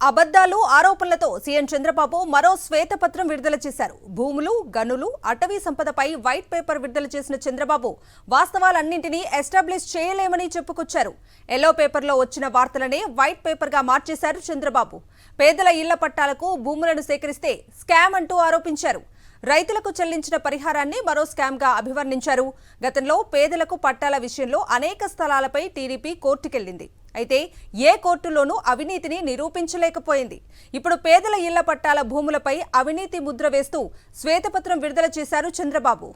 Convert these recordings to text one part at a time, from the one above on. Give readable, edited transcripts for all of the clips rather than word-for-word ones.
అబద్ధాలు ఆరోపణలతో సీఎం చంద్రబాబు మరో శ్వేతపత్రం విడుదల చేశారు. భూములు, గనులు, అటవీ సంపదపై వైట్ పేపర్ విడుదల చేసిన చంద్రబాబు వాస్తవాలన్నింటినీ ఎస్టాబ్లిష్ చేయలేమని చెప్పుకొచ్చారు. ఎల్లో పేపర్లో వచ్చిన వార్తలనే వైట్ పేపర్గా మార్చేశారు చంద్రబాబు. పేదల ఇళ్ల పట్టాలకు భూములను సేకరిస్తే స్కామ్ అంటూ ఆరోపించారు. రైతులకు చెల్లించిన పరిహారాన్ని మరో స్కామ్గా అభివర్ణించారు. గతంలో పేదలకు పట్టాల విషయంలో అనేక స్థలాలపై టీడీపీ కోర్టుకెళ్లింది. అయితే ఏ కోర్టులోనూ అవినీతిని నిరూపించలేకపోయింది. ఇప్పుడు పేదల ఇళ్ల పట్టాల భూములపై అవినీతి ముద్ర వేస్తూ శ్వేతపత్రం విడుదల చేశారు చంద్రబాబు.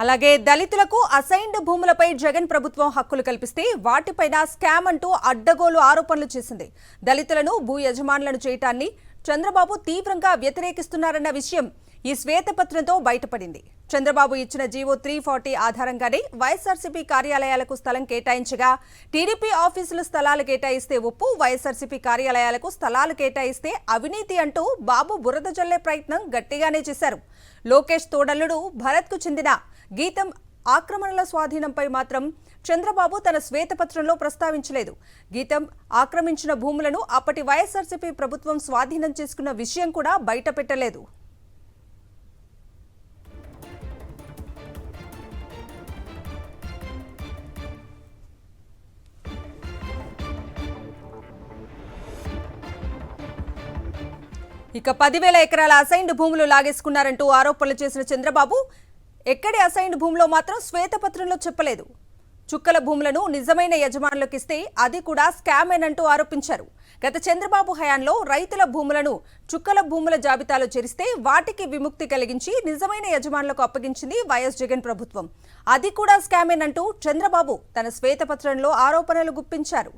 అలాగే దళితులకు అసైన్డ్ భూములపై జగన్ ప్రభుత్వం హక్కులు కల్పిస్తే వాటిపైన స్కామ్ అంటూ అడ్డగోలు ఆరోపణలు చేసింది. దళితులను భూ యజమానులను చేయటాన్ని చంద్రబాబు తీవ్రంగా వ్యతిరేకిస్తున్నారన్న విషయం ఈ శ్వేతపత్రంతో బయటపడింది. చంద్రబాబు ఇచ్చిన జీవో 340 ఆధారంగానే వైఎస్ఆర్సీపీ కార్యాలయాలకు స్థలం కేటాయించగా టీడీపీ ఆఫీసులు స్థలాలు కేటాయిస్తే ఒప్పు, వైఎస్ఆర్సీపీ కార్యాలయాలకు స్థలాలు కేటాయిస్తే అవినీతి అంటూ బాబు బురద జల్లే ప్రయత్నం గట్టిగానే చేశారు. లోకేష్ తోడల్లుడు భరత్కు చెందిన గీతం ఆక్రమణల స్వాధీనంపై మాత్రం చంద్రబాబు తన శ్వేతపత్రంలో ప్రస్తావించలేదు. గీతం ఆక్రమించిన భూములను అప్పటి వైఎస్ఆర్సీపీ ప్రభుత్వం స్వాధీనం చేసుకున్న విషయం కూడా బయటపెట్టలేదు. ఇక 10,000 ఎకరాల అసైన్డ్ భూములు లాగేసుకున్నారంటూ ఆరోపణలు చేసిన చంద్రబాబు ఎక్కడి అసైన్డ్ భూములో మాత్రం శ్వేతపత్రంలో చెప్పలేదు. చుక్కల భూములను నిజమైన యజమానులకు ఇస్తే అది కూడా స్కామేనంటూ ఆరోపించారు. గత చంద్రబాబు హయాంలో రైతుల భూములను చుక్కల భూముల జాబితాలో చేరిస్తే వాటికి విముక్తి కలిగించి నిజమైన యజమానులకు అప్పగించింది వైఎస్ జగన్ ప్రభుత్వం. అది కూడా స్కామేనంటూ చంద్రబాబు తన శ్వేతపత్రంలో ఆరోపణలు గుప్పించారు.